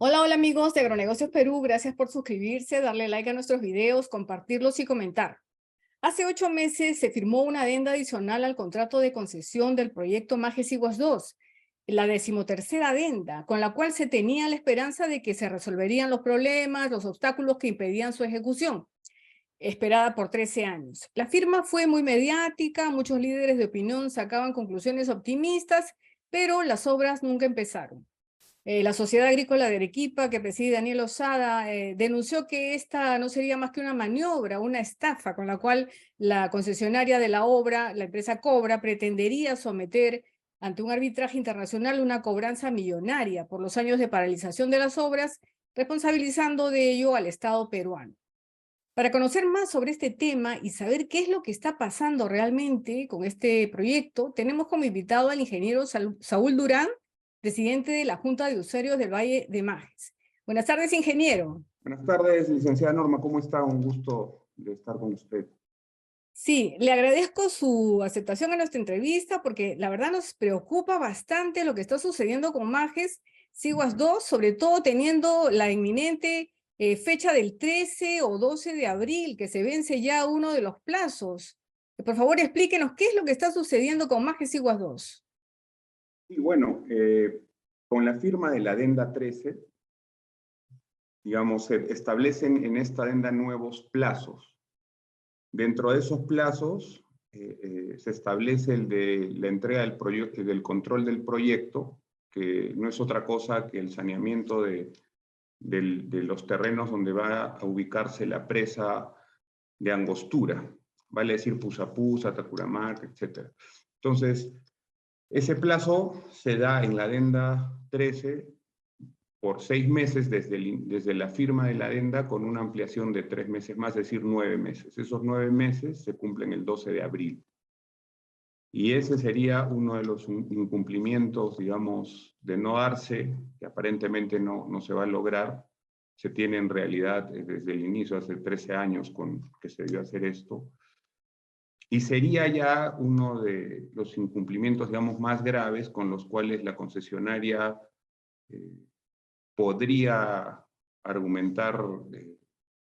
Hola, hola amigos de Agronegocios Perú, gracias por suscribirse, darle like a nuestros videos, compartirlos y comentar. Hace 8 meses se firmó una adenda adicional al contrato de concesión del proyecto Majes Iguas 2, la 13ª adenda, con la cual se tenía la esperanza de que se resolverían los problemas, los obstáculos que impedían su ejecución, esperada por 13 años. La firma fue muy mediática, muchos líderes de opinión sacaban conclusiones optimistas, pero las obras nunca empezaron. La Sociedad Agrícola de Arequipa, que preside Daniel Osada, denunció que esta no sería más que una maniobra, una estafa, con la cual la concesionaria de la obra, la empresa Cobra, pretendería someter ante un arbitraje internacional una cobranza millonaria por los años de paralización de las obras, responsabilizando de ello al Estado peruano. Para conocer más sobre este tema y saber qué es lo que está pasando realmente con este proyecto, tenemos como invitado al ingeniero Saúl Durán, presidente de la Junta de Usuarios del Valle de Majes. Buenas tardes, ingeniero. Buenas tardes, licenciada Norma, ¿cómo está? Un gusto de estar con usted. Sí, le agradezco su aceptación a nuestra entrevista porque la verdad nos preocupa bastante lo que está sucediendo con Majes Iguas 2, sobre todo teniendo la inminente fecha del 13 o 12 de abril, que se vence ya uno de los plazos. Por favor, explíquenos qué es lo que está sucediendo con Majes Iguas 2. Y bueno, con la firma de la adenda 13, digamos, se establecen en esta adenda nuevos plazos. Dentro de esos plazos se establece el de la entrega del control del proyecto, que no es otra cosa que el saneamiento de los terrenos donde va a ubicarse la presa de Angostura, vale decir Pusapusa, Tacuramac, etc. Entonces, ese plazo se da en la adenda 13 por 6 meses desde la firma de la adenda, con una ampliación de 3 meses más, es decir, 9 meses. Esos 9 meses se cumplen el 12 de abril. Y ese sería uno de los incumplimientos, digamos, de no darse, que aparentemente no se va a lograr. Se tiene en realidad desde el inicio, hace 13 años que se debió hacer esto. Y sería ya uno de los incumplimientos, digamos, más graves con los cuales la concesionaria podría argumentar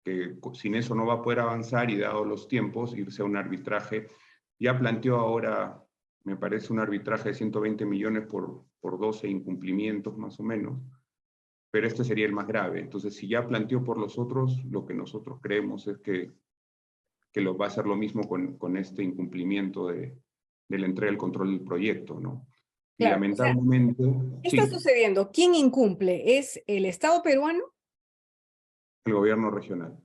que sin eso no va a poder avanzar y dado los tiempos, irse a un arbitraje. Ya planteó ahora, me parece, un arbitraje de 120 millones por 12 incumplimientos más o menos, pero este sería el más grave. Entonces, si ya planteó por los otros, lo que nosotros creemos es que va a hacer lo mismo con este incumplimiento de la entrega del control del proyecto, ¿no? Y Claro, o sea, lamentablemente, ¿qué está sí, sucediendo? ¿Quién incumple? ¿Es el Estado peruano? el gobierno regional.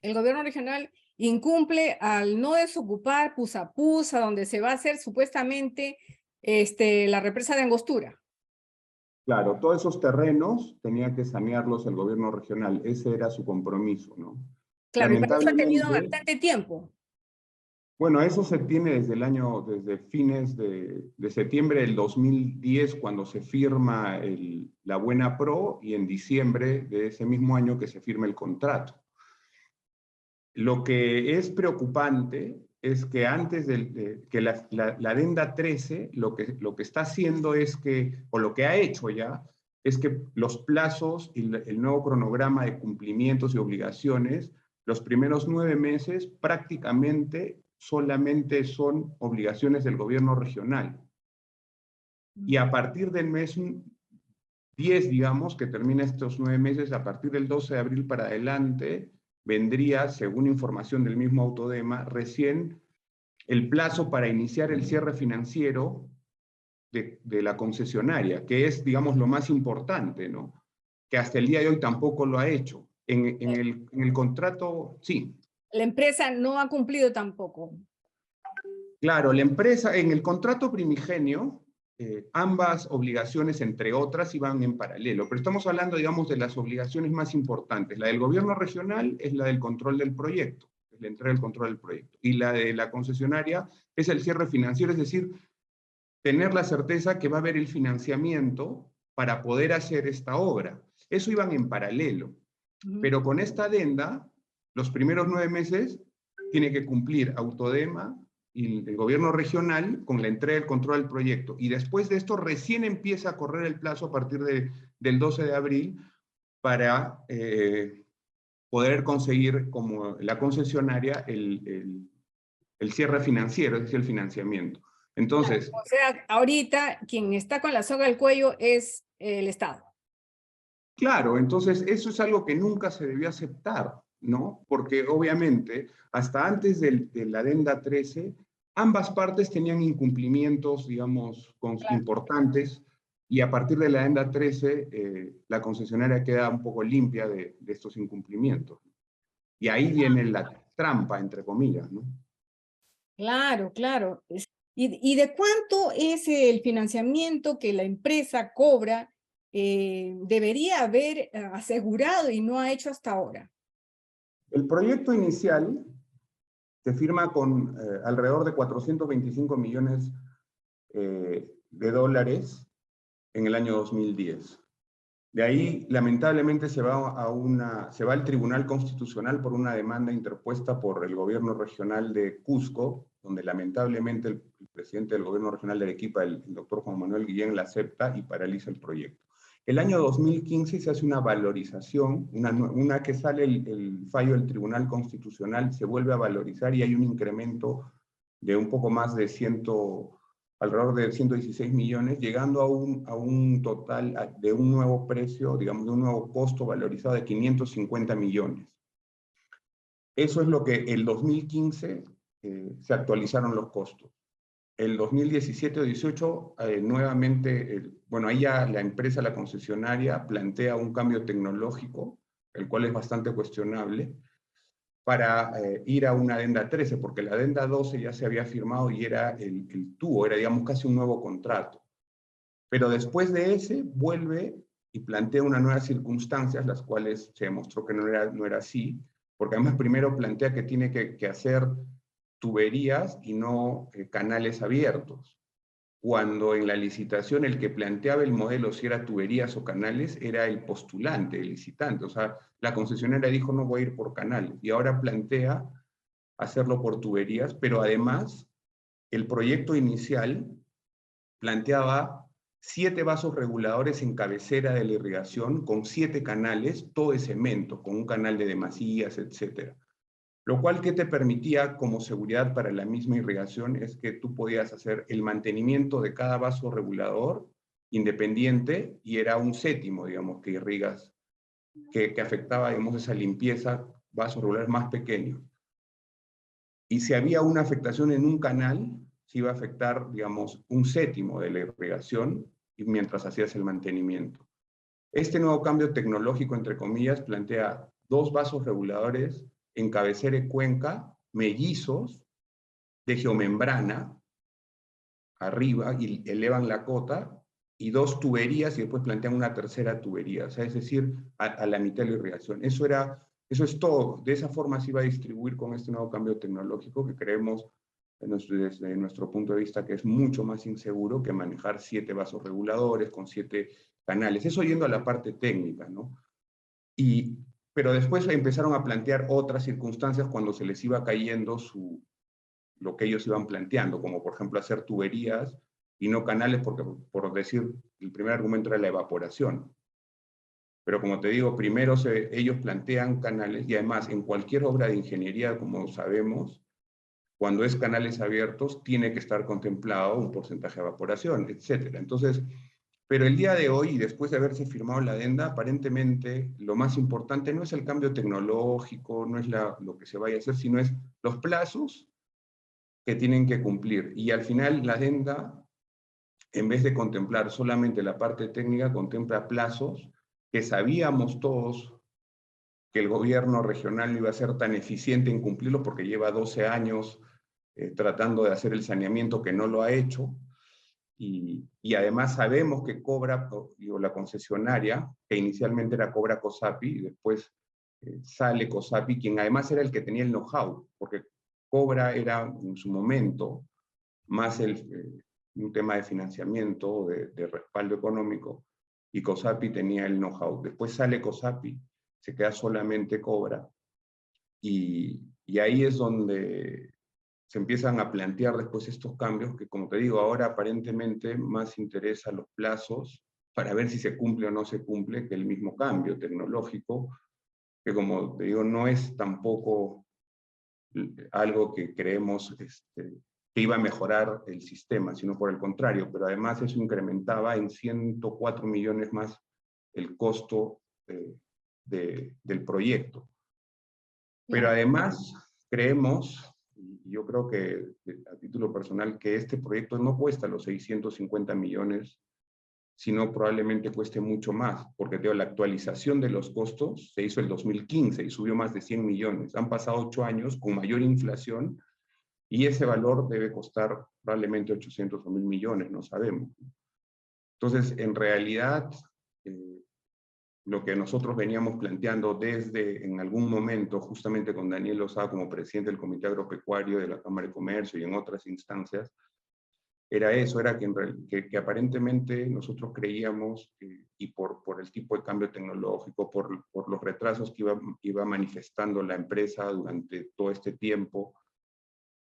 El gobierno regional incumple al no desocupar Pusapusa, donde se va a hacer supuestamente la represa de Angostura. Claro, todos esos terrenos tenía que sanearlos el gobierno regional, ese era su compromiso, ¿no? Claro, y para eso ha tenido Lamentablemente, bastante tiempo. bueno, eso se tiene desde fines de septiembre del 2010, cuando se firma la Buena Pro, y en diciembre de ese mismo año que se firma el contrato. Lo que es preocupante es que antes que la adenda 13 lo que está haciendo es que, o lo que ha hecho ya, es que los plazos y el nuevo cronograma de cumplimientos y obligaciones, los primeros 9 meses prácticamente solamente son obligaciones del gobierno regional. Y a partir del mes 10, digamos, que termina estos 9 meses, a partir del 12 de abril para adelante, vendría, según información del mismo Autodema, recién el plazo para iniciar el cierre financiero de la concesionaria, que es, digamos, lo más importante, ¿no? Que hasta el día de hoy tampoco lo ha hecho. En el contrato, sí. La empresa no ha cumplido tampoco. Claro, la empresa, en el contrato primigenio, ambas obligaciones, entre otras, iban en paralelo, pero estamos hablando, digamos, de las obligaciones más importantes. La del gobierno regional es la del control del proyecto, es la entrega del control del proyecto, y la de la concesionaria es el cierre financiero, es decir, tener la certeza que va a haber el financiamiento para poder hacer esta obra. Eso iban en paralelo, pero con esta adenda, los primeros 9 meses tiene que cumplir Autodema y el gobierno regional con la entrega del control del proyecto. Y después de esto recién empieza a correr el plazo a partir del 12 de abril para poder conseguir como la concesionaria el cierre financiero, es decir, el financiamiento. Entonces, O sea, ahorita quien está con la soga al cuello es el Estado. claro, entonces eso es algo que nunca se debió aceptar, ¿no? Porque obviamente, hasta antes de la adenda 13, ambas partes tenían incumplimientos, digamos, Claro. importantes, y a partir de la adenda 13, la concesionaria queda un poco limpia de estos incumplimientos. Y ahí viene la trampa, entre comillas, ¿no? Claro, claro. ¿Y de cuánto es el financiamiento que la empresa cobra? Debería haber asegurado y no ha hecho hasta ahora. El proyecto inicial se firma con alrededor de 425 millones de dólares en el año 2010. De ahí, lamentablemente, se va al Tribunal Constitucional por una demanda interpuesta por el gobierno regional de Cusco, donde lamentablemente el presidente del gobierno regional de Arequipa, el doctor Juan Manuel Guillén, la acepta y paraliza el proyecto. El año 2015 se hace una valorización, una que sale el fallo del Tribunal Constitucional, se vuelve a valorizar y hay un incremento de un poco más de alrededor de 116 millones, llegando a un total de un nuevo precio, digamos, de un nuevo costo valorizado de 550 millones. Eso es lo que el 2015 se actualizaron los costos. El 2017 o 18, nuevamente, bueno, ahí ya la empresa, la concesionaria, plantea un cambio tecnológico, el cual es bastante cuestionable, para ir a una adenda 13, porque la adenda 12 ya se había firmado y era el tubo, era digamos casi un nuevo contrato. Pero después de ese vuelve y plantea unas nuevas circunstancias, las cuales se demostró que no era así, porque además primero plantea que tiene que hacer tuberías y no canales abiertos, cuando en la licitación el que planteaba el modelo, si era tuberías o canales, era el postulante, el licitante. O sea, la concesionaria dijo no voy a ir por canales, y ahora plantea hacerlo por tuberías, pero además el proyecto inicial planteaba 7 vasos reguladores en cabecera de la irrigación con 7 canales, todo de cemento, con un canal de demasías, etcétera. Lo cual que te permitía como seguridad para la misma irrigación es que tú podías hacer el mantenimiento de cada vaso regulador independiente y era un séptimo, digamos, que irrigas, que afectaba, digamos, esa limpieza, vasos regulares más pequeños. Y si había una afectación en un canal, se iba a afectar, digamos, un séptimo de la irrigación y mientras hacías el mantenimiento. Este nuevo cambio tecnológico, entre comillas, plantea 2 vasos reguladores en cabecera y cuenca, mellizos, de geomembrana, arriba, y elevan la cota, y 2 tuberías, y después plantean una tercera tubería, o sea, es decir, a la mitad de la irrigación. Eso es todo. De esa forma se iba a distribuir con este nuevo cambio tecnológico que creemos, desde nuestro punto de vista, que es mucho más inseguro que manejar 7 vasos reguladores con 7 canales. Eso yendo a la parte técnica, ¿no? Pero después empezaron a plantear otras circunstancias cuando se les iba cayendo lo que ellos iban planteando, como por ejemplo hacer tuberías y no canales, porque por decir, el primer argumento era la evaporación. Pero como te digo, primero ellos plantean canales y además en cualquier obra de ingeniería, como sabemos, cuando es canales abiertos, tiene que estar contemplado un porcentaje de evaporación, etcétera. Entonces, pero el día de hoy, y después de haberse firmado la adenda, aparentemente lo más importante no es el cambio tecnológico, no es lo que se vaya a hacer, sino es los plazos que tienen que cumplir. Y al final la adenda, en vez de contemplar solamente la parte técnica, contempla plazos que sabíamos todos que el gobierno regional no iba a ser tan eficiente en cumplirlos porque lleva 12 años tratando de hacer el saneamiento que no lo ha hecho. Y además sabemos que Cobra, digo, la concesionaria, que inicialmente era Cobra COSAPI, y después sale COSAPI, quien además era el que tenía el know-how, porque Cobra era en su momento más un tema de financiamiento, de respaldo económico, y COSAPI tenía el know-how. Después sale COSAPI, se queda solamente Cobra, y ahí es donde se empiezan a plantear después estos cambios que, como te digo, ahora aparentemente más interesa los plazos para ver si se cumple o no se cumple, que el mismo cambio tecnológico, que como te digo, no es tampoco algo que creemos que iba a mejorar el sistema, sino por el contrario, pero además eso incrementaba en 104 millones más el costo del proyecto. Pero además creemos, y yo creo que a título personal, que este proyecto no cuesta los 650 millones, sino probablemente cueste mucho más, porque la actualización de los costos se hizo el 2015 y subió más de 100 millones. Han pasado 8 años con mayor inflación y ese valor debe costar probablemente 800 o 1.000 millones, no sabemos. Entonces, en realidad, lo que nosotros veníamos planteando desde en algún momento, justamente con Daniel Lozada como presidente del Comité Agropecuario de la Cámara de Comercio y en otras instancias, era eso, era que aparentemente nosotros creíamos, y por el tipo de cambio tecnológico, por los retrasos que iba manifestando la empresa durante todo este tiempo,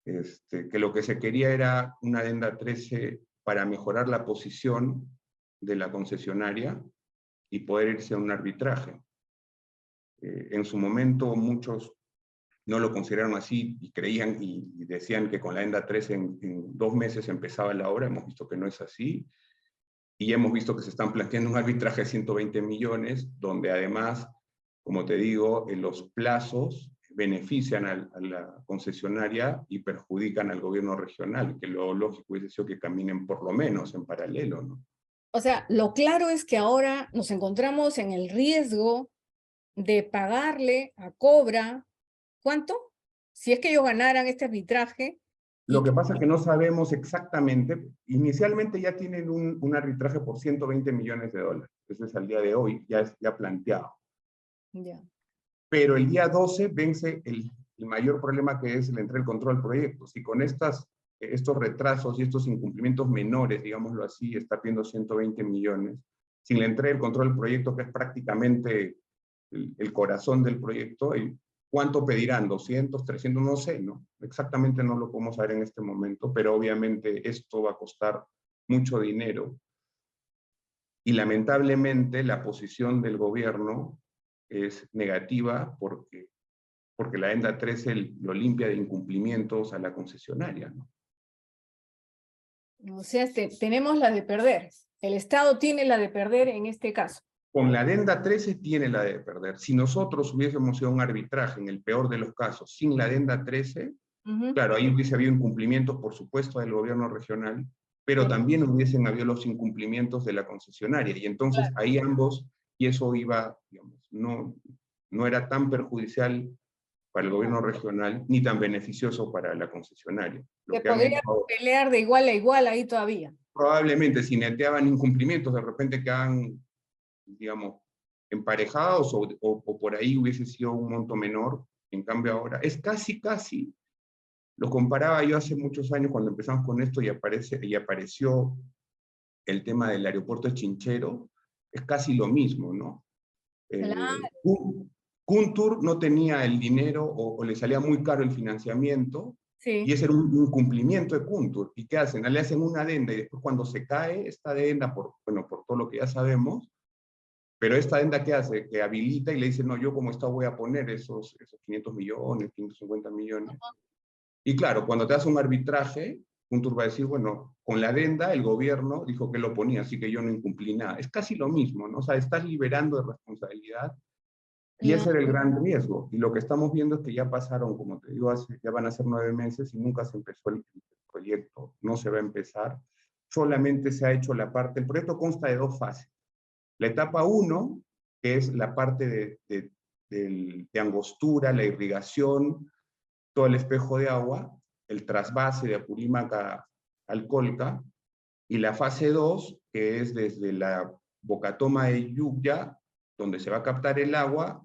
que lo que se quería era una adenda 13 para mejorar la posición de la concesionaria y poder irse a un arbitraje. En su momento muchos no lo consideraron así y creían y decían que con la adenda 13 en 2 meses empezaba la obra. Hemos visto que no es así y hemos visto que se están planteando un arbitraje de 120 millones, donde además, como te digo, en los plazos benefician a la concesionaria y perjudican al gobierno regional, que lo lógico hubiese sido que caminen por lo menos en paralelo, ¿no? O sea, lo claro es que ahora nos encontramos en el riesgo de pagarle a Cobra, ¿cuánto? Si es que ellos ganaran este arbitraje. Lo que pasa es que no sabemos exactamente. Inicialmente ya tienen un arbitraje por 120 millones de dólares. Eso es al día de hoy, ya planteado. Ya. Pero el día 12 vence el mayor problema, que es la entrega del control del proyecto. Si con estos retrasos y estos incumplimientos menores, digámoslo así, está pidiendo 120 millones, sin la entrega del control del proyecto, que es prácticamente el corazón del proyecto, ¿cuánto pedirán? ¿200, 300? No sé, ¿no? Exactamente no lo podemos saber en este momento, pero obviamente esto va a costar mucho dinero. Y lamentablemente la posición del gobierno es negativa porque la adenda 13 lo limpia de incumplimientos a la concesionaria, ¿no? O sea, tenemos la de perder. El Estado tiene la de perder en este caso. Con la adenda 13 tiene la de perder. Si nosotros hubiésemos ido a un arbitraje, en el peor de los casos, sin la adenda 13, claro, ahí hubiese habido incumplimientos, por supuesto, del gobierno regional, pero también hubiesen habido los incumplimientos de la concesionaria. Y entonces ahí ambos, y eso iba, digamos, no era tan perjudicial para el gobierno regional, ni tan beneficioso para la concesionaria. Que podría pelear de igual a igual ahí todavía. Probablemente, si neteaban incumplimientos, de repente quedan, digamos, emparejados o por ahí hubiese sido un monto menor. En cambio ahora es casi, lo comparaba yo hace muchos años cuando empezamos con esto y apareció el tema del aeropuerto de Chinchero, es casi lo mismo, ¿no? Kuntur no tenía el dinero o le salía muy caro el financiamiento, y ese era un incumplimiento de Kuntur. ¿Y qué hacen? Le hacen una adenda y después cuando se cae esta adenda, por todo lo que ya sabemos, pero esta adenda, ¿qué hace? Que habilita y le dice, no, yo como Estado voy a poner esos 500 millones, 550 millones. Y claro, cuando te hace un arbitraje, Kuntur va a decir, bueno, con la adenda el gobierno dijo que lo ponía, así que yo no incumplí nada. Es casi lo mismo, ¿no? O sea, estás liberando de responsabilidad y ese era el gran riesgo. Y lo que estamos viendo es que ya pasaron, como te digo, ya van a ser 9 meses y nunca se empezó el proyecto. No se va a empezar. Solamente se ha hecho la parte, el proyecto consta de 2 fases. La etapa 1, que es la parte de angostura, la irrigación, todo el espejo de agua, el trasvase de Apurímac al Colca, y la fase 2, que es desde la Bocatoma de Yucya, donde se va a captar el agua,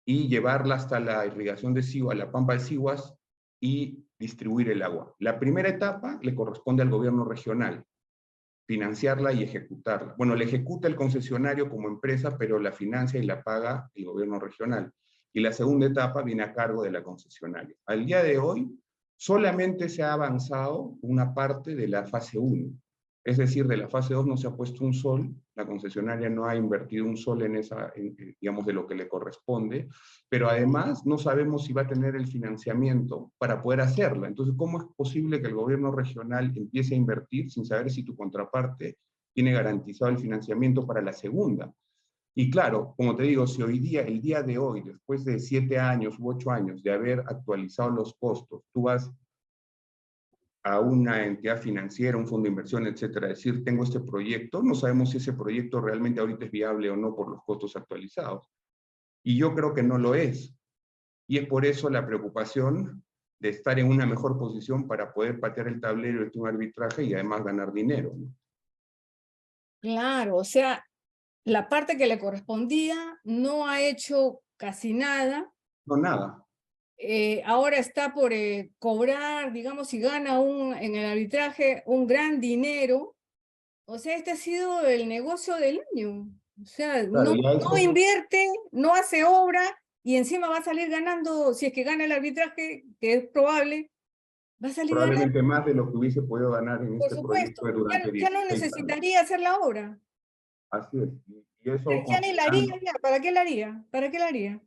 y llevarla hasta la irrigación de Sihuas, la Pampa de Sihuas, y distribuir el agua. La primera etapa le corresponde al gobierno regional, financiarla y ejecutarla. Bueno, la ejecuta el concesionario como empresa, pero la financia y la paga el gobierno regional. Y la segunda etapa viene a cargo de la concesionaria. Al día de hoy, solamente se ha avanzado una parte de la fase 1. Es decir, de la fase 2 no se ha puesto un sol, la concesionaria no ha invertido un sol en esa, digamos, de lo que le corresponde, pero además no sabemos si va a tener el financiamiento para poder hacerla. Entonces, ¿cómo es posible que el gobierno regional empiece a invertir sin saber si tu contraparte tiene garantizado el financiamiento para la segunda? Y claro, como te digo, si hoy día, el día de hoy, después de 7 años u 8 años de haber actualizado los costos, tú vas a una entidad financiera, un fondo de inversión, etcétera, decir, tengo este proyecto, no sabemos si ese proyecto realmente ahorita es viable o no por los costos actualizados. Y yo creo que no lo es. Y es por eso la preocupación de estar en una mejor posición para poder patear el tablero de un arbitraje y además ganar dinero, ¿no? Claro, o sea, la parte que le correspondía no ha hecho casi nada. No, nada. Ahora está por cobrar, digamos, si gana en el arbitraje un gran dinero. O sea, este ha sido el negocio del año. O sea, Claro, no, ya no eso invierte, no hace obra y encima va a salir ganando, si es que gana el arbitraje, que es probable, va a salir ganando, probablemente más de lo que hubiese podido ganar en por este supuesto. proyecto durante Ya no 16 años. necesitaría hacer la obra. Así es. Y eso Ya ni la haría, considerando, ya. ¿Para qué la haría? ¿Para qué la haría?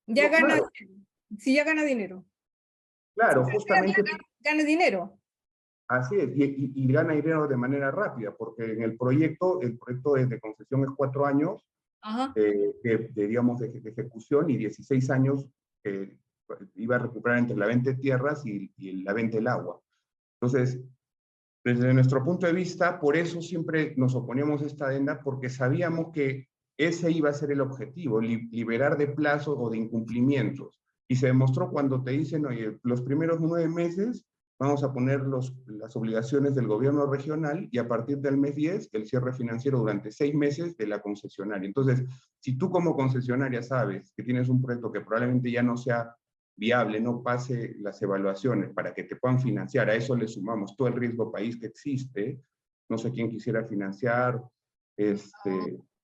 Ya no, gana claro, dinero. Si ya gana dinero. claro, Si justamente gana dinero. así es, y gana dinero de manera rápida, porque en el proyecto de concesión es 4 años Ajá. digamos, de ejecución y 16 años que iba a recuperar entre la venta de tierras y la venta del agua. Entonces, desde nuestro punto de vista, por eso siempre nos oponíamos a esta adenda, porque sabíamos que ese iba a ser el objetivo, liberar de plazos o de incumplimientos. Y se demostró cuando te dicen, oye, los primeros 9 meses vamos a poner las obligaciones del gobierno regional y a partir del mes 10 el cierre financiero durante 6 meses de la concesionaria. Entonces, si tú como concesionaria sabes que tienes un proyecto que probablemente ya no sea viable, no pase las evaluaciones para que te puedan financiar, a eso le sumamos todo el riesgo país que existe, no sé quién quisiera financiar,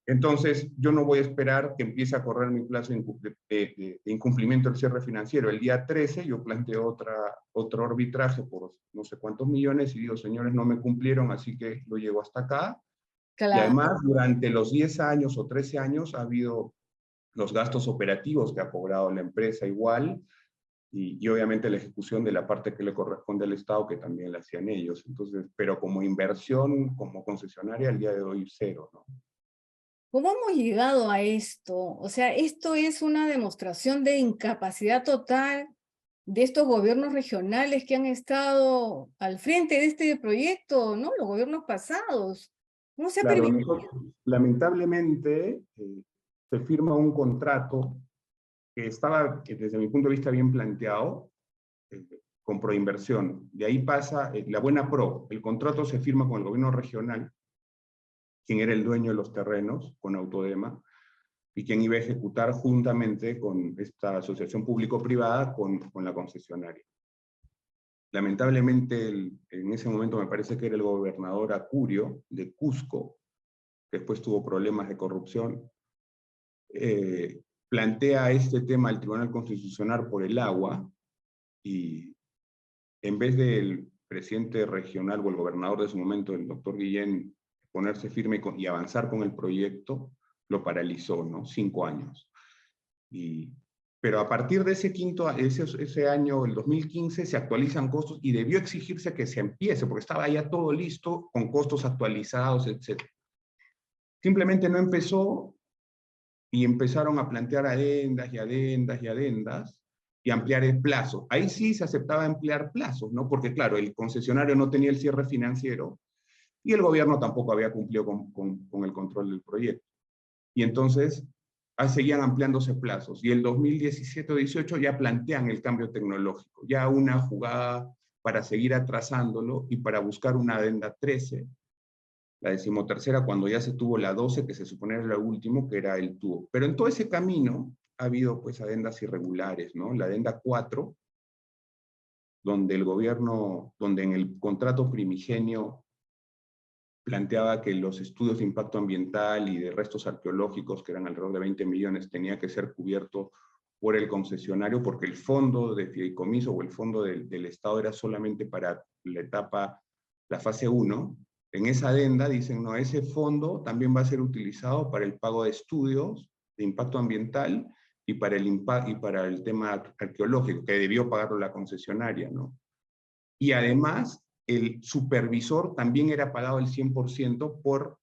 entonces yo no voy a esperar que empiece a correr mi plazo de incumplimiento del cierre financiero. El día 13 yo planteo otro arbitraje por no sé cuántos millones y digo, señores, no me cumplieron, así que lo llevo hasta acá. Y Claro. además, durante los 10 años o 13 años ha habido los gastos operativos que ha cobrado la empresa igual, y obviamente la ejecución de la parte que le corresponde al Estado, que también la hacían ellos. Entonces, pero como inversión, como concesionaria, al día de hoy cero, ¿no? ¿Cómo hemos llegado a esto? O sea, esto es una demostración de incapacidad total de estos gobiernos regionales que han estado al frente de este proyecto, ¿no? Los gobiernos pasados. ¿Cómo se ha Claro, permitido? nosotros, lamentablemente, se firma un contrato que estaba, desde mi punto de vista, bien planteado, eh, con Proinversión. De ahí pasa la Buena Pro. El contrato se firma con el gobierno regional, quien era el dueño de los terrenos, con Autodema, y quien iba a ejecutar juntamente con esta asociación público-privada con la concesionaria. Lamentablemente, en ese momento me parece que era el gobernador Acurio de Cusco, que después tuvo problemas de corrupción, plantea este tema al Tribunal Constitucional por el agua, y en vez del presidente regional o el gobernador de su momento, el doctor Guillén, ponerse firme y avanzar con el proyecto, lo paralizó, ¿no? 5 años. Pero a partir de ese año, el 2015, se actualizan costos y debió exigirse que se empiece, porque estaba ya todo listo, con costos actualizados, etc. Simplemente no empezó y empezaron a plantear adendas y adendas y adendas y ampliar el plazo. Ahí sí se aceptaba ampliar plazos, ¿no? Porque claro, el concesionario no tenía el cierre financiero y el gobierno tampoco había cumplido con el control del proyecto. Y entonces seguían ampliándose plazos. Y el 2017 o 18 ya plantean el cambio tecnológico, ya una jugada para seguir atrasándolo y para buscar una adenda 13, la 13ª, cuando ya se tuvo la 12, que se supone era la última, que era el tubo. Pero en todo ese camino ha habido pues adendas irregulares, ¿no? La adenda 4, donde el gobierno, donde en el contrato primigenio planteaba que los estudios de impacto ambiental y de restos arqueológicos, que eran alrededor de 20 millones, tenía que ser cubierto por el concesionario, porque el fondo de fideicomiso o el fondo del Estado era solamente para la fase 1, En esa adenda dicen, no, ese fondo también va a ser utilizado para el pago de estudios de impacto ambiental y para el tema arqueológico, que debió pagarlo la concesionaria, ¿no? Y además, el supervisor también era pagado el 100% por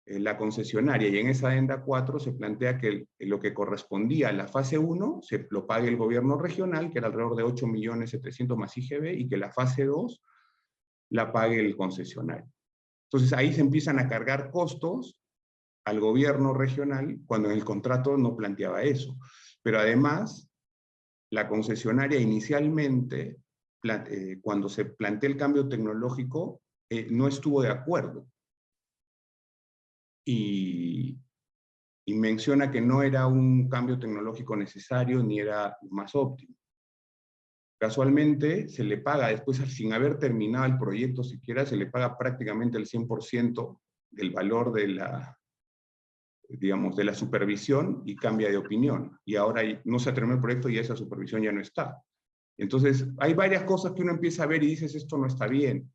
la concesionaria, y en esa adenda 4 se plantea que lo que correspondía a la fase 1 se lo pague el gobierno regional, que era alrededor de 8.700.000 más IGB, y que la fase 2 la pague el concesionario. Entonces ahí se empiezan a cargar costos al gobierno regional cuando en el contrato no planteaba eso. Pero además, la concesionaria inicialmente, cuando se plantea el cambio tecnológico, no estuvo de acuerdo. Y menciona que no era un cambio tecnológico necesario ni era más óptimo. Casualmente se le paga después, sin haber terminado el proyecto siquiera, se le paga prácticamente el 100% del valor de la, digamos, de la supervisión, y cambia de opinión. Y ahora no se terminó el proyecto y esa supervisión ya no está. Entonces hay varias cosas que uno empieza a ver y dices, esto no está bien.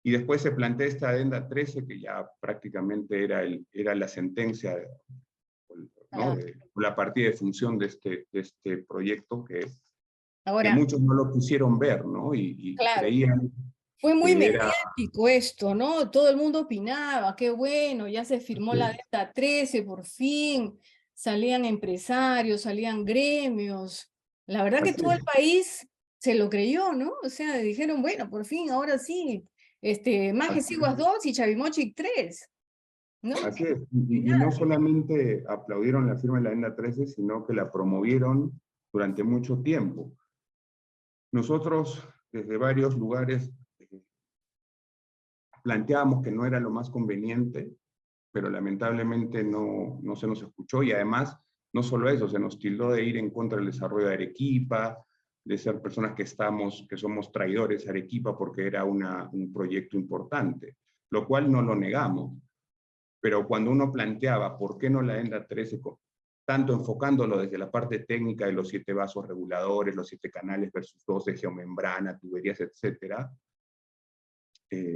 Y después se plantea esta adenda 13, que ya prácticamente era la sentencia, ¿no? La partida de función de este proyecto, que Ahora, muchos no lo quisieron ver, ¿no? Y claro, creían fue muy que era... mediático esto, ¿no? Todo el mundo opinaba, qué bueno, ya se firmó la adenda 13, por fin, salían empresarios, salían gremios. La verdad que Así todo el es, país se lo creyó, ¿no? O sea, dijeron, bueno, por fin, ahora sí, Majes así Iguas es, 2 y Chavimochic 3, ¿no? así es. Y Y no solamente aplaudieron la firma de la adenda 13, sino que la promovieron durante mucho tiempo. Nosotros, desde varios lugares, planteábamos que no era lo más conveniente, pero lamentablemente no se nos escuchó, y además, no solo eso, se nos tildó de ir en contra del desarrollo de Arequipa, de ser personas que somos traidores a Arequipa porque era un proyecto importante, lo cual no lo negamos. Pero cuando uno planteaba por qué no la adenda 13, tanto enfocándolo desde la parte técnica de los 7 vasos reguladores, los 7 canales versus 2 de geomembrana, tuberías, etcétera,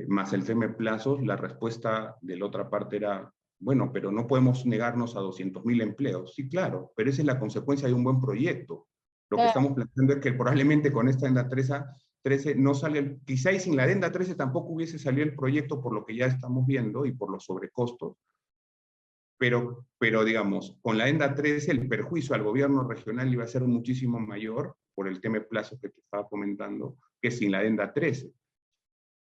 más el tema de plazos, la respuesta de la otra parte era, bueno, pero no podemos negarnos a 200.000 empleos. Sí, claro, pero esa es la consecuencia de un buen proyecto. Lo que claro, estamos planteando es que probablemente con esta adenda 13 no sale, quizá y sin la adenda 13 tampoco hubiese salido el proyecto, por lo que ya estamos viendo y por los sobrecostos, pero digamos, con la adenda 13 el perjuicio al gobierno regional iba a ser muchísimo mayor por el tema de plazos que te estaba comentando, que sin la adenda 13.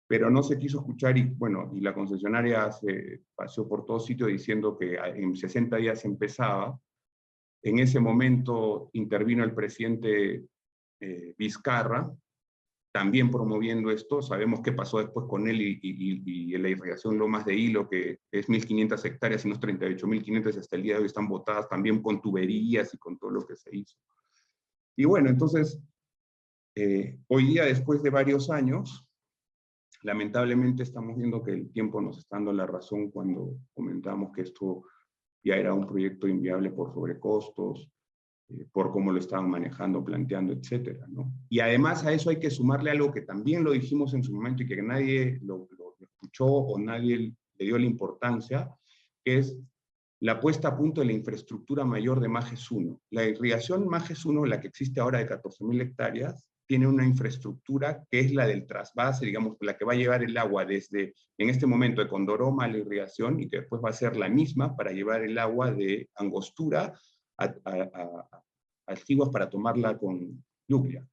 Pero no se quiso escuchar, y bueno, y la concesionaria se paseó por todo sitio diciendo que en 60 días empezaba. En ese momento intervino el presidente Vizcarra, también promoviendo esto. Sabemos qué pasó después con él y la irrigación Lomas de Hilo, que es 1.500 hectáreas y unos 38.500 hasta el día de hoy están botadas también con tuberías y con todo lo que se hizo. Y bueno, entonces, hoy día, después de varios años, lamentablemente estamos viendo que el tiempo nos está dando la razón cuando comentamos que esto ya era un proyecto inviable por sobrecostos, por cómo lo estaban manejando, planteando, etcétera, ¿no? Y además a eso hay que sumarle algo que también lo dijimos en su momento y que nadie lo escuchó o nadie le dio la importancia, que es la puesta a punto de la infraestructura mayor de Majes 1. La irrigación Majes 1, la que existe ahora de 14.000 hectáreas, tiene una infraestructura que es la del trasvase, digamos, la que va a llevar el agua desde, en este momento, de Condoroma a la irrigación, y que después va a ser la misma para llevar el agua de Angostura a Altiguas para tomarla con Lluvia.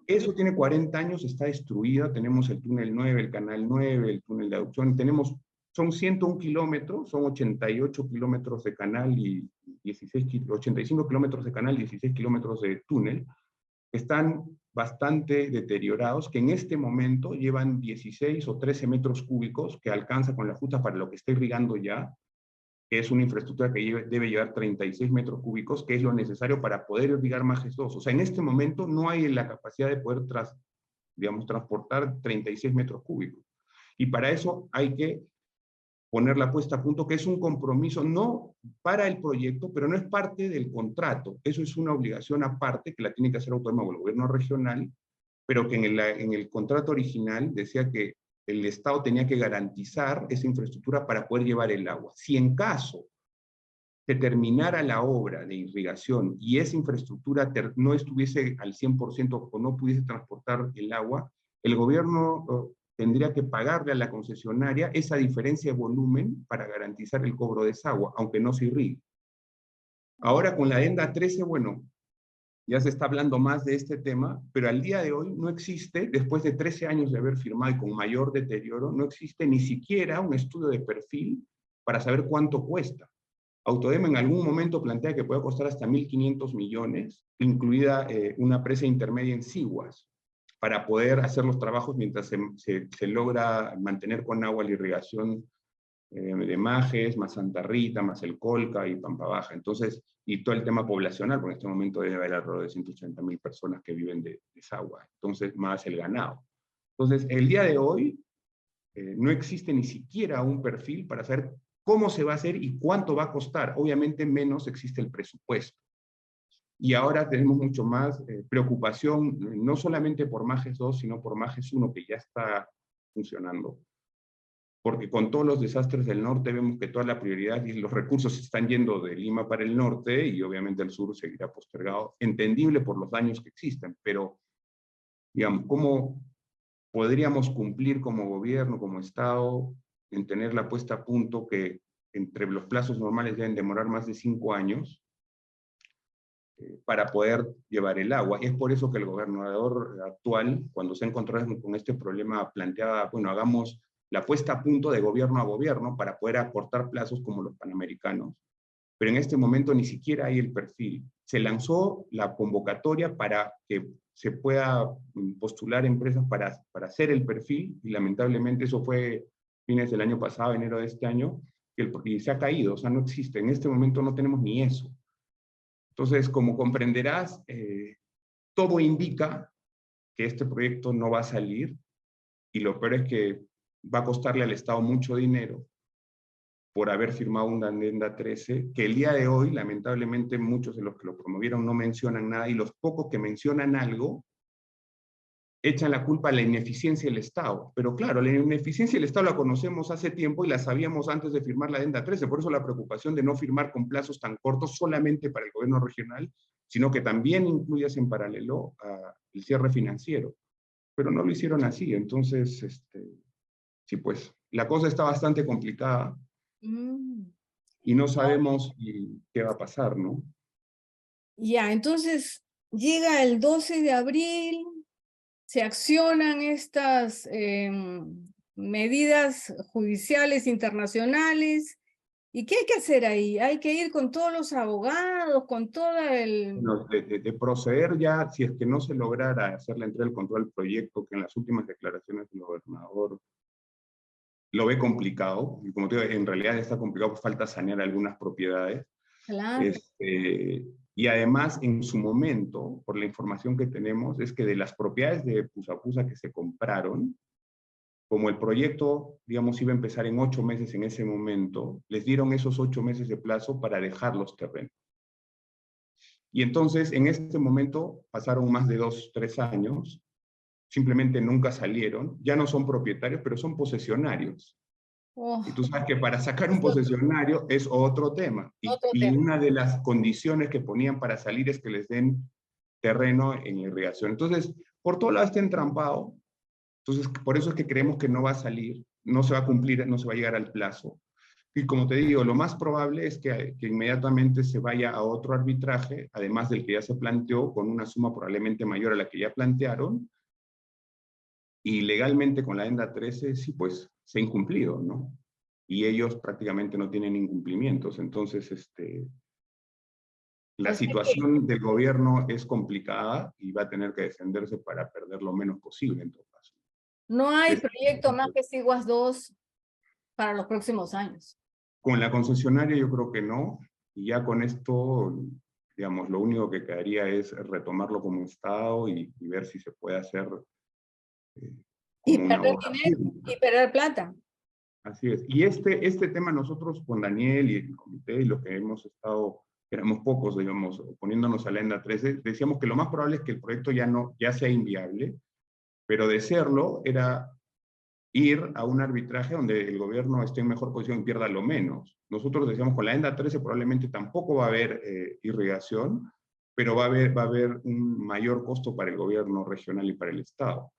Eso tiene 40 años, está destruida. Tenemos el túnel 9, el canal 9, el túnel de aducción. Son 101 kilómetros, son 88 kilómetros de canal y 85 kilómetros de canal y 16 kilómetros de túnel. Están bastante deteriorados, que en este momento llevan 16 o 13 metros cúbicos, que alcanza con la justa para lo que está irrigando ya, que es una infraestructura que debe llevar 36 metros cúbicos, que es lo necesario para poder irrigar Majes 2. O sea, en este momento no hay la capacidad de poder transportar 36 metros cúbicos. Y para eso hay que poner la puesta a punto, que es un compromiso no para el proyecto, pero no es parte del contrato. Eso es una obligación aparte que la tiene que hacer autónomo el gobierno regional, pero que en el contrato original decía que el Estado tenía que garantizar esa infraestructura para poder llevar el agua. Si en caso se terminara la obra de irrigación y esa infraestructura no estuviese al 100% o no pudiese transportar el agua, el gobierno tendría que pagarle a la concesionaria esa diferencia de volumen para garantizar el cobro de esa agua, aunque no se irrigue. Ahora con la adenda 13, bueno, ya se está hablando más de este tema, pero al día de hoy no existe, después de 13 años de haber firmado y con mayor deterioro, no existe ni siquiera un estudio de perfil para saber cuánto cuesta. Autodem en algún momento plantea que puede costar hasta 1.500 millones, incluida una presa intermedia en Siguas, para poder hacer los trabajos mientras se logra mantener con agua la irrigación de Majes, más Santa Rita, más el Colca y Pampa Baja. Entonces, y todo el tema poblacional, porque en este momento debe haber alrededor de 180.000 personas que viven de esa agua. Entonces, más el ganado. Entonces, el día de hoy no existe ni siquiera un perfil para saber cómo se va a hacer y cuánto va a costar. Obviamente menos existe el presupuesto. Y ahora tenemos mucho más preocupación, no solamente por Majes 2, sino por Majes 1, que ya está funcionando. Porque con todos los desastres del norte vemos que toda la prioridad y los recursos se están yendo de Lima para el norte y obviamente el sur seguirá postergado, entendible por los daños que existen, pero digamos, ¿cómo podríamos cumplir como gobierno, como Estado, en tener la puesta a punto que entre los plazos normales deben demorar más de 5 años para poder llevar el agua? Es por eso que el gobernador actual, cuando se ha encontrado con este problema, planteaba, bueno, hagamos la puesta a punto de gobierno a gobierno para poder acortar plazos como los panamericanos. Pero en este momento ni siquiera hay el perfil. Se lanzó la convocatoria para que se pueda postular empresas para hacer el perfil, y lamentablemente eso fue fines del año pasado, enero de este año, y se ha caído, o sea, no existe. En este momento no tenemos ni eso. Entonces, como comprenderás, todo indica que este proyecto no va a salir, y lo peor es que va a costarle al Estado mucho dinero por haber firmado una adenda 13, que el día de hoy, lamentablemente, muchos de los que lo promovieron no mencionan nada, y los pocos que mencionan algo, echan la culpa a la ineficiencia del Estado. Pero claro, la ineficiencia del Estado la conocemos hace tiempo y la sabíamos antes de firmar la adenda 13, por eso la preocupación de no firmar con plazos tan cortos solamente para el gobierno regional, sino que también incluyas en paralelo el cierre financiero. Pero no lo hicieron así, entonces, sí, pues, la cosa está bastante complicada y no sabemos qué va a pasar, ¿no? Ya, entonces llega el 12 de abril, se accionan estas medidas judiciales internacionales. ¿Y qué hay que hacer ahí? Hay que ir con todos los abogados, con todo el... Bueno, de proceder ya, si es que no se lograra hacer la entrega del control del proyecto, que en las últimas declaraciones del gobernador lo ve complicado, y como te digo, en realidad está complicado, pues falta sanear algunas propiedades. Claro. Y además, en su momento, por la información que tenemos, es que de las propiedades de Pusapusa que se compraron, como el proyecto, digamos, iba a empezar en 8 meses en ese momento, les dieron esos 8 meses de plazo para dejar los terrenos. Y entonces, en este momento, pasaron más de 2, 3 años, simplemente nunca salieron, ya no son propietarios, pero son posesionarios. Oh, Y tú sabes que para sacar un posesionario es otro tema. otro Y tema. una de las condiciones que ponían para salir es que les den terreno en irrigación. Entonces, por todo lado está entrampado. Entonces, por eso es que creemos que no va a salir, no se va a cumplir, no se va a llegar al plazo. Y como te digo, lo más probable es que inmediatamente se vaya a otro arbitraje, además del que ya se planteó, con una suma probablemente mayor a la que ya plantearon, y legalmente con la adenda 13, sí, pues se ha incumplido, ¿no? Y ellos prácticamente no tienen incumplimientos. Entonces, la O sea que situación del gobierno es complicada y va a tener que defenderse para perder lo menos posible en todo caso. no hay Es- proyecto más que Siguas 2 para los próximos años. Con la concesionaria yo creo que no, y ya con esto, digamos, lo único que quedaría es retomarlo como Estado y ver si se puede hacer Y como una perder obra dinero pública. y perder plata. Así es. Y este tema nosotros con Daniel y el comité y los que hemos estado, éramos pocos, digamos, oponiéndonos a la ENDA 13, decíamos que lo más probable es que el proyecto ya sea inviable, pero de serlo era ir a un arbitraje donde el gobierno esté en mejor posición y pierda lo menos. Nosotros decíamos, con la Adenda 13 probablemente tampoco va a haber irrigación, pero va a haber un mayor costo para el gobierno regional y para el Estado.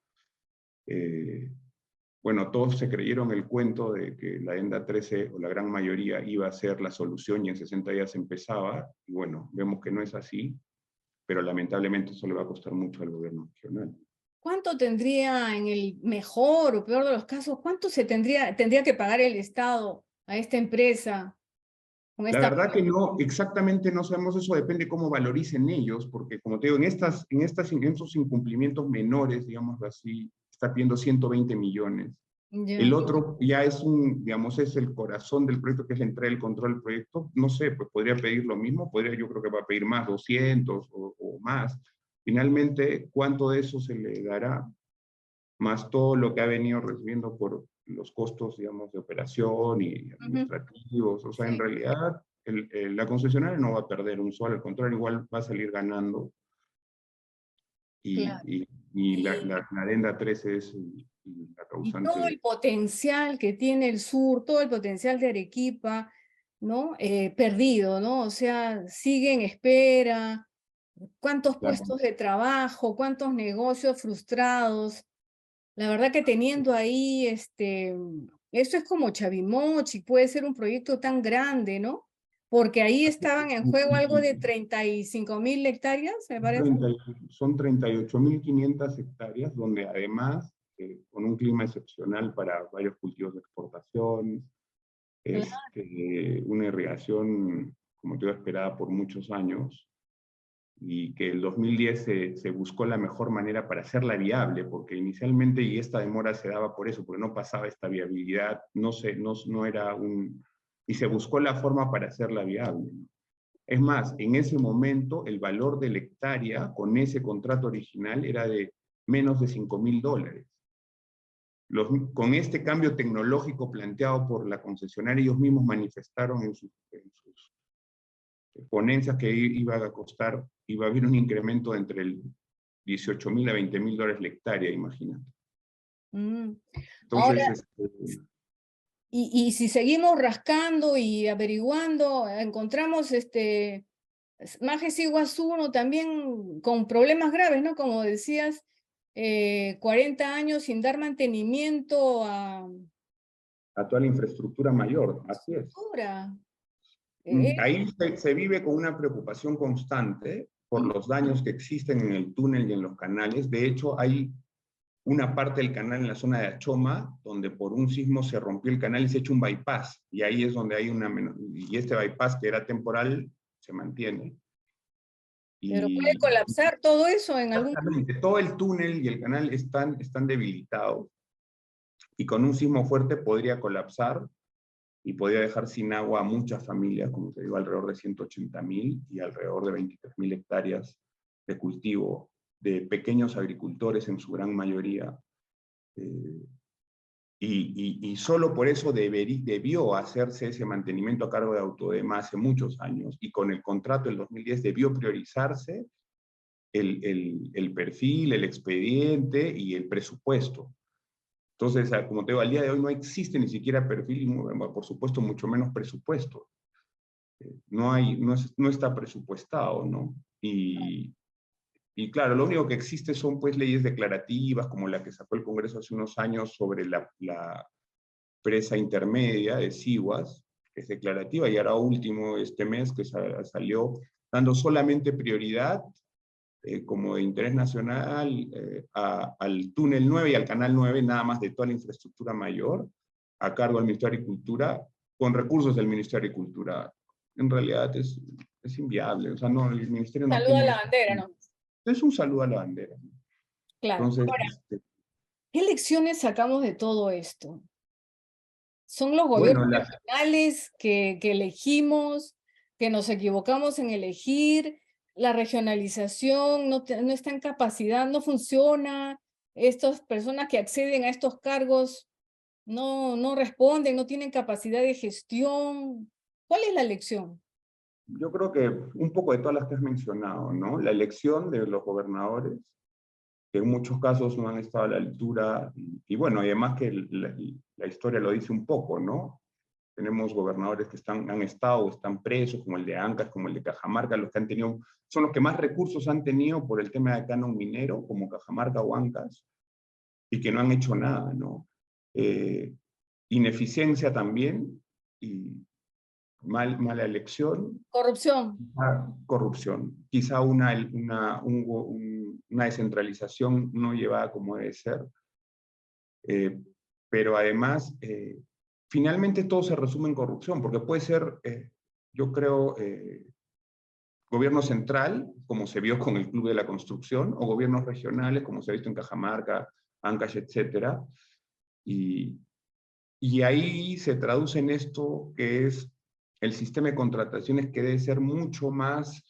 Bueno, todos se creyeron el cuento de que la Adenda 13, o la gran mayoría, iba a ser la solución y en 60 días empezaba, y bueno, vemos que no es así, pero lamentablemente eso le va a costar mucho al gobierno regional. ¿Cuánto tendría en el mejor o peor de los casos, cuánto tendría que pagar el Estado a esta empresa con La esta... verdad que no, exactamente no sabemos, eso depende cómo valoricen ellos, porque como te digo, en estos incumplimientos menores, digamos así, está pidiendo 120 millones. El Ya. otro ya es digamos, es el corazón del proyecto, que es la entrega del control del proyecto. No sé, pues podría pedir lo mismo, yo creo que va a pedir más, 200 o más. Finalmente, ¿cuánto de eso se le dará? Más todo lo que ha venido recibiendo por los costos, digamos, de operación y Ujú. administrativos. O sea, en Sí, realidad, la concesionaria no va a perder un sol, al contrario, igual va a salir ganando. claro. Y la Adenda 13 es la Y causante todo de... el potencial que tiene el sur, todo el potencial de Arequipa, ¿no? Perdido, ¿no? O sea, sigue en espera, cuántos la- puestos de trabajo, cuántos negocios frustrados. La verdad que teniendo ahí, esto es como Chavimochi, puede ser un proyecto tan grande, ¿no? Porque ahí estaban en juego algo de 35.000 hectáreas, me parece. 30 son 38.500 hectáreas, donde además, con un clima excepcional para varios cultivos de exportación, una irrigación, como te digo, esperada por muchos años, y que el 2010 se buscó la mejor manera para hacerla viable, porque inicialmente, y esta demora se daba por eso, porque no pasaba esta viabilidad, no era y se buscó la forma para hacerla viable, ¿no? Es más, en ese momento el valor de la hectárea con ese contrato original era de menos de $5.000. Con este cambio tecnológico planteado por la concesionaria, ellos mismos manifestaron en sus ponencias que iba a haber un incremento entre el 18.000 a $20.000 la hectárea, imagínate. Mm. Ahora, Entonces, y si seguimos rascando y averiguando, encontramos Majes Iguazú, ¿no? También con problemas graves, ¿no? Como decías, 40 años sin dar mantenimiento a a toda la infraestructura mayor, así es. infraestructura. Eh, Ahí se vive con una preocupación constante por mm, los daños que existen en el túnel y en los canales. De hecho, hay una parte del canal en la zona de Achoma, donde por un sismo se rompió el canal y se ha hecho un bypass. Y ahí es donde hay y este bypass, que era temporal, se mantiene. pero puede Y colapsar todo eso en algún momento. exactamente, todo el túnel y el canal están debilitados. Y con un sismo fuerte podría colapsar y podría dejar sin agua a muchas familias, como te digo, alrededor de 180.000 y alrededor de 23.000 hectáreas de cultivo de pequeños agricultores en su gran mayoría. Eh, y solo por eso debió hacerse ese mantenimiento a cargo de Autodema hace muchos años, y con el contrato del 2010 debió priorizarse el perfil, el expediente y el presupuesto. Entonces, como te digo, al día de hoy no existe ni siquiera perfil y, por supuesto, mucho menos presupuesto. No está presupuestado, ¿no? Y claro, lo único que existe son pues leyes declarativas, como la que sacó el Congreso hace unos años sobre la presa intermedia de Siguas, que es declarativa, y ahora último este mes que salió dando solamente prioridad como de interés nacional al túnel 9 y al canal 9, nada más, de toda la infraestructura mayor, a cargo del Ministerio de Agricultura, con recursos del Ministerio de Agricultura. En realidad es inviable, o sea, no, el Ministerio no Saluda a tiene... la bandera, ¿no? Es un saludo a la bandera. Claro. Entonces, Ahora, ¿qué lecciones sacamos de todo esto? Son los bueno, gobiernos regionales que elegimos, que nos equivocamos en elegir, la regionalización no está en capacidad, no funciona, estas personas que acceden a estos cargos no responden, no tienen capacidad de gestión. ¿Cuál es la lección? yo creo que un poco de todas las que has mencionado, ¿no? La elección de los gobernadores, que en muchos casos no han estado a la altura, y bueno, además que la historia lo dice un poco, ¿no? Tenemos gobernadores que han estado o están presos, como el de Ancash, como el de Cajamarca, los que han tenido, son los que más recursos han tenido por el tema de canon minero, como Cajamarca o Ancash, y que no han hecho nada, ¿no? Ineficiencia también, y mala elección, Corrupción. corrupción, quizá una descentralización no llevada como debe ser, pero además, finalmente todo se resume en corrupción, porque puede ser, yo creo, gobierno central, como se vio con el Club de la Construcción, o gobiernos regionales, como se ha visto en Cajamarca, Ancash, etcétera, y, y ahí se traduce en esto que es el sistema de contrataciones, que debe ser mucho más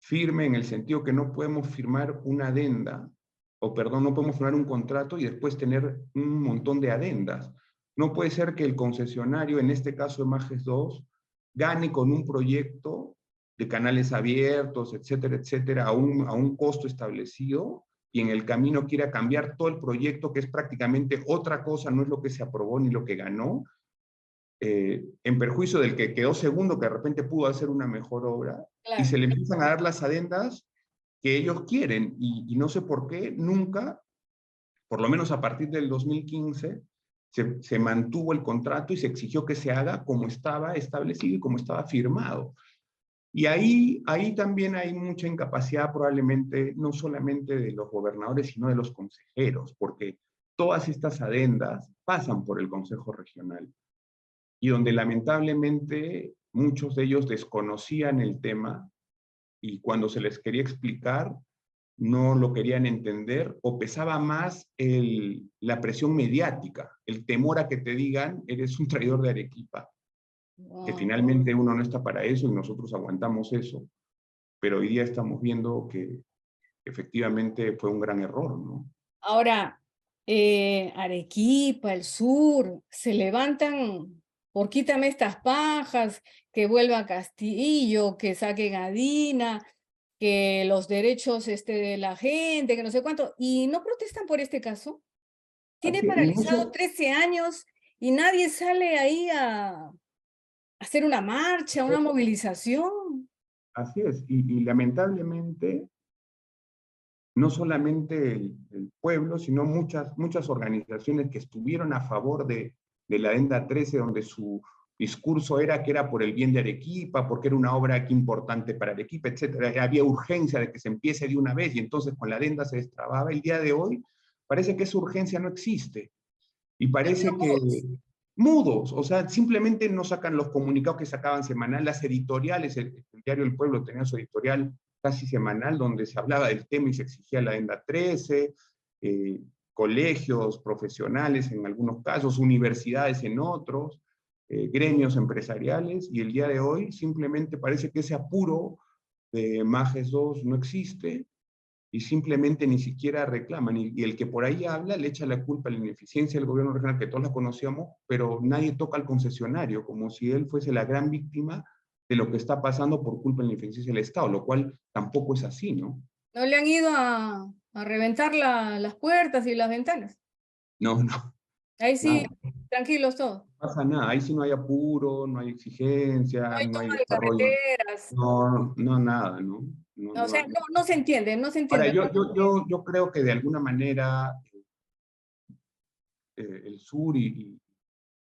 firme, en el sentido que no podemos firmar una adenda, o perdón, no podemos firmar un contrato y después tener un montón de adendas. No puede ser que el concesionario, en este caso de Majes 2, gane con un proyecto de canales abiertos, etcétera, etcétera, a un costo establecido, y en el camino quiera cambiar todo el proyecto, que es prácticamente otra cosa, no es lo que se aprobó ni lo que ganó, en perjuicio del que quedó segundo, que de repente pudo hacer una mejor obra, y Claro. se le empiezan a dar las adendas que ellos quieren, y no sé por qué nunca, por lo menos a partir del 2015, se mantuvo el contrato y se exigió que se haga como estaba establecido y como estaba firmado. Y ahí también hay mucha incapacidad, probablemente, no solamente de los gobernadores, sino de los consejeros, porque todas estas adendas pasan por el Consejo Regional, y donde lamentablemente muchos de ellos desconocían el tema, y cuando se les quería explicar no lo querían entender, o pesaba más la presión mediática, el temor a que te digan eres un traidor de Arequipa, que Wow. finalmente uno no está para eso y nosotros aguantamos eso, pero hoy día estamos viendo que efectivamente fue un gran error, ¿no? Ahora, Arequipa, el sur, se levantan por quítame estas pajas, que vuelva Castillo, que saquen a Dina, que los derechos de la gente, que no sé cuánto, y no protestan por este caso. Tiene Así, y paralizado mucho, 13 años y nadie sale ahí a hacer una marcha, una movilización. así es, y lamentablemente no solamente el pueblo, sino muchas organizaciones que estuvieron a favor de la Adenda 13, donde su discurso era que era por el bien de Arequipa, porque era una obra aquí importante para Arequipa, etcétera. Había urgencia de que se empiece de una vez, y entonces con la adenda se destrababa. El día de hoy parece que esa urgencia no existe, y parece que mudos, o sea, simplemente no sacan los comunicados que sacaban semanal, las editoriales, el diario El Pueblo tenía su editorial casi semanal, donde se hablaba del tema y se exigía la Adenda 13, colegios profesionales en algunos casos, universidades en otros, gremios empresariales, y el día de hoy simplemente parece que ese apuro de Majes 2 no existe, y simplemente ni siquiera reclaman. Y el que por ahí habla le echa la culpa a la ineficiencia del gobierno regional, que todos la conocíamos, pero nadie toca al concesionario, como si él fuese la gran víctima de lo que está pasando por culpa de la ineficiencia del Estado, lo cual tampoco es así, ¿no? ¿No le han ido a reventar las puertas y las ventanas? No, no, Ahí sí, nada, tranquilos todos. no pasa nada. Ahí sí no hay apuro, no hay No exigencia, hay no hay toma de desarrollo. carreteras. No, no, nada, ¿no? No, O no sea, hay. no se entiende, no se Ahora, entiende. yo creo que de alguna manera el sur y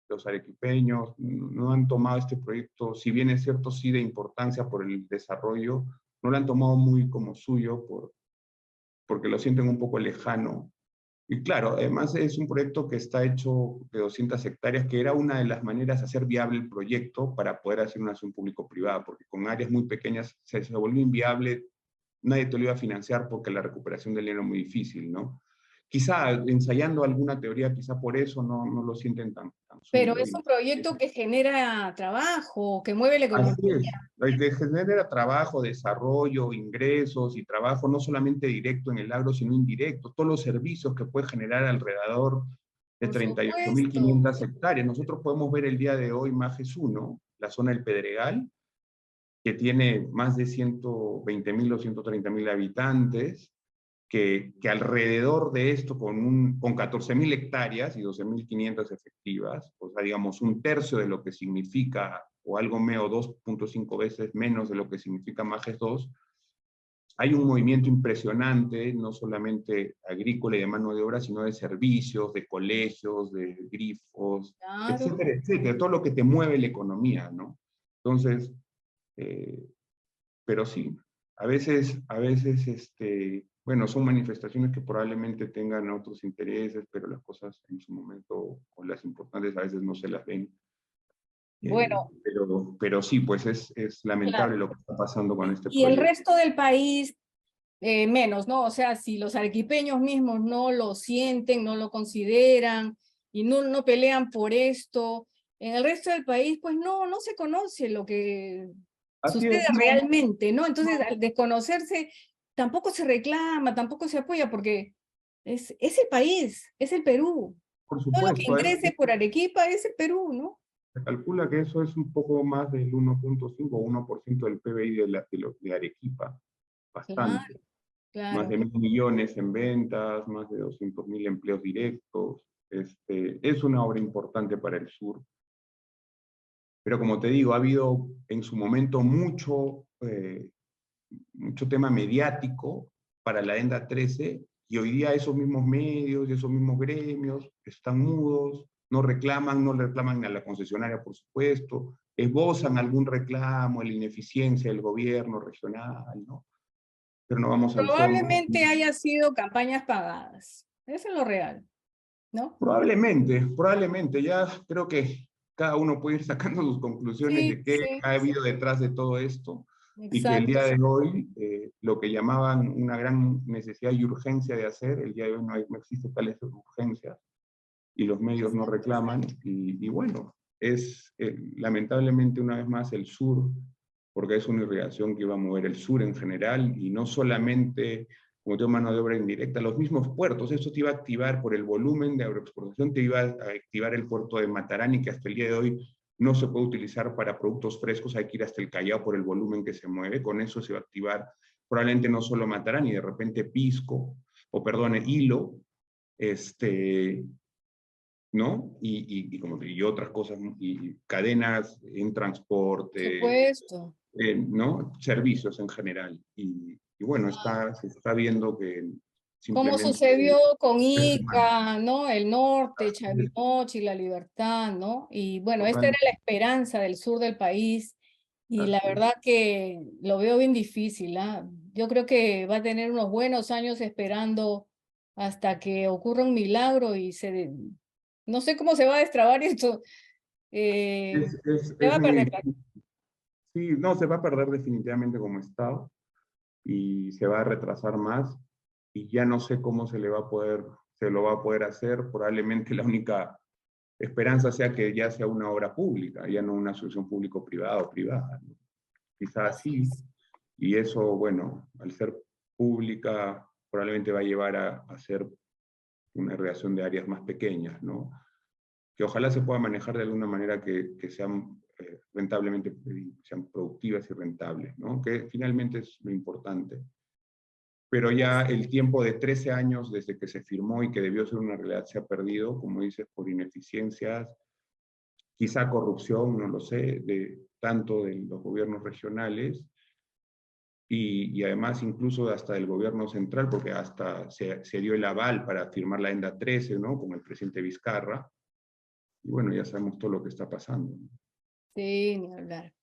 los arequipeños no han tomado este proyecto, si bien es cierto, sí de importancia por el desarrollo, no lo han tomado muy como suyo porque lo sienten un poco lejano. Y claro, además es un proyecto que está hecho de 200 hectáreas, que era una de las maneras de hacer viable el proyecto para poder hacer una acción público-privada, porque con áreas muy pequeñas se volvió inviable, nadie te lo iba a financiar porque la recuperación del dinero es muy difícil, ¿no? Quizá ensayando alguna teoría, quizá por eso no lo sienten tan Pero suyo. es un proyecto que genera trabajo, que mueve la economía. Así es, que genera trabajo, desarrollo, ingresos y trabajo no solamente directo en el agro, sino indirecto, todos los servicios que puede generar alrededor de Por 38.500 supuesto. hectáreas. Nosotros podemos ver el día de hoy Majes 1, la zona del Pedregal, que tiene más de 120.000 o 130.000 habitantes, que alrededor de esto, con 14.000 hectáreas y 12.500 efectivas, o sea, digamos, un tercio de lo que significa, o algo menos, 2.5 veces menos de lo que significa Majes 2, hay un movimiento impresionante, no solamente agrícola y de mano de obra, sino de servicios, de colegios, de grifos, Claro. etcétera, etcétera, todo lo que te mueve la economía, ¿no? Entonces, eh, pero sí, bueno, son manifestaciones que probablemente tengan otros intereses, pero las cosas en su momento, o las importantes, a veces no se las ven. Bueno, Pero sí, pues es lamentable claro. lo que está pasando con este Y el proyecto. resto del país, menos, ¿no? O sea, si los arequipeños mismos no lo sienten, no lo consideran y no pelean por esto, en el resto del país, pues no se conoce lo que Así sucede es, no, realmente, ¿no? Entonces, no, al desconocerse, tampoco se reclama, tampoco se apoya, porque es el país, es el Perú. por Todo lo que supuesto, ingrese por Arequipa es el Perú, ¿no? se calcula que eso es un poco más del 1.5 o 1% del PBI de Arequipa, Claro, bastante. Más claro. de 1.000 millones en ventas, más de 200.000 empleos directos. Es una obra importante para el sur. Pero como te digo, ha habido en su momento mucho tema mediático para la Agenda 13, y hoy día esos mismos medios y esos mismos gremios están mudos, no le reclaman a la concesionaria, por supuesto, esbozan algún reclamo, la ineficiencia del gobierno regional, ¿no? Pero no vamos al fondo. Probablemente haya sido campañas pagadas. Eso es lo real, ¿no? Probablemente, ya creo que cada uno puede ir sacando sus conclusiones Sí, de qué sí, ha habido detrás de todo esto, y que el exacto. día de hoy, lo que llamaban una gran necesidad y urgencia de hacer, el día de hoy no existe tal urgencia, y los medios no reclaman, y bueno, es lamentablemente una vez más el sur, porque es una irrigación que iba a mover el sur en general, y no solamente como tengo mano de obra indirecta, los mismos puertos, eso te iba a activar por el volumen de agroexportación, te iba a activar el puerto de Matarani, que hasta el día de hoy no se puede utilizar para productos frescos, hay que ir hasta el Callao por el volumen que se mueve, con eso se va a activar probablemente no solo Matarani, de repente Pisco, o perdón, Hilo, ¿no? Y otras cosas, y cadenas en Por transporte, supuesto. ¿no? Servicios en general. Y bueno, se está viendo que Como simplemente sucedió con es humano. Ica, ¿no? El norte, Es Chavimochi, La Libertad, ¿no? Y bueno, esta total, era la esperanza del sur del país y la así es. verdad que lo veo bien difícil, ¿ah? Yo creo que va a tener unos buenos años esperando hasta que ocurra un milagro y no sé cómo se va a destrabar esto. eh, se va Es a perder. muy, sí, no, se va a perder definitivamente como Estado, y se va a retrasar más, y ya no sé cómo se lo va a poder hacer. Probablemente la única esperanza sea que ya sea una obra pública, ya no una asociación público-privada o privada, ¿no? Quizás Así sí, es. y eso, bueno, al ser pública, probablemente va a llevar a ser una relación de áreas más pequeñas, ¿no? Que ojalá se pueda manejar de alguna manera que sean rentablemente, sean productivas y rentables, ¿no? Que finalmente es lo importante. Pero ya el tiempo de 13 años desde que se firmó y que debió ser una realidad se ha perdido, como dices, por ineficiencias, quizá corrupción, no lo sé, tanto de los gobiernos regionales, y además incluso hasta del gobierno central, porque hasta se dio el aval para firmar la Agenda 13, ¿no? Con el presidente Vizcarra, y bueno, ya sabemos todo lo que está pasando, ¿no? Sí, ni hablar.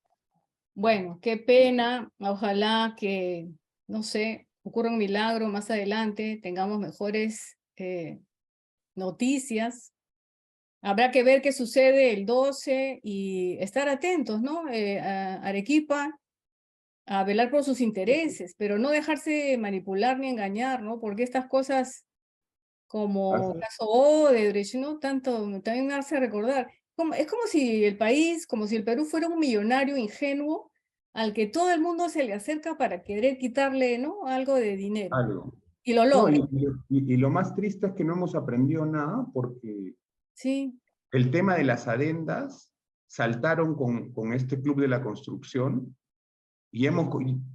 Bueno, qué pena. Ojalá que, no sé, ocurra un milagro más adelante, tengamos mejores noticias. Habrá que ver qué sucede el 12 y estar atentos, ¿no? A Arequipa, a velar por sus intereses, pero no dejarse manipular ni engañar, ¿no? Porque estas cosas como Así caso Odebrecht, ¿no? También me hace recordar. Es como si el país, como si el Perú fuera un millonario ingenuo al que todo el mundo se le acerca para querer quitarle, ¿no? Algo de dinero. algo. Y lo No, logra. y lo más triste es que no hemos aprendido nada, porque Sí, el tema de las adendas saltaron con este club de la construcción,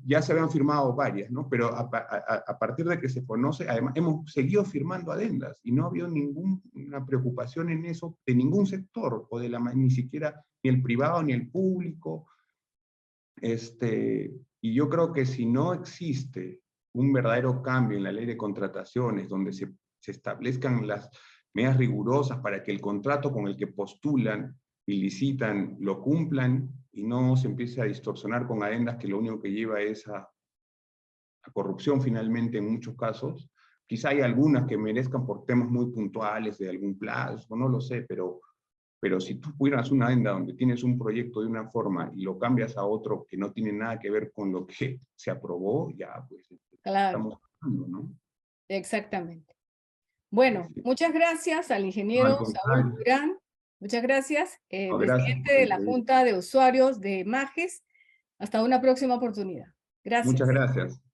ya se habían firmado varias, ¿no? Pero a partir de que se conoce, además, hemos seguido firmando adendas y no ha habido ninguna preocupación en eso de ningún sector, o ni siquiera ni el privado ni el público. Y yo creo que si no existe un verdadero cambio en la ley de contrataciones, donde se establezcan las medidas rigurosas para que el contrato con el que postulan y licitan lo cumplan, y no se empiece a distorsionar con adendas que lo único que lleva es a corrupción finalmente en muchos casos. Quizá hay algunas que merezcan por temas muy puntuales de algún plazo, no lo sé, pero si tú pudieras una adenda donde tienes un proyecto de una forma y lo cambias a otro que no tiene nada que ver con lo que se aprobó, ya pues Claro, estamos hablando, ¿no? exactamente. Bueno, Sí. muchas gracias al No, al ingeniero Saúl contrario. Durán. Muchas gracias, No, gracias presidente por la de la entrevista. Junta de Usuarios de MAGES. Hasta una próxima oportunidad. Muchas Gracias. gracias.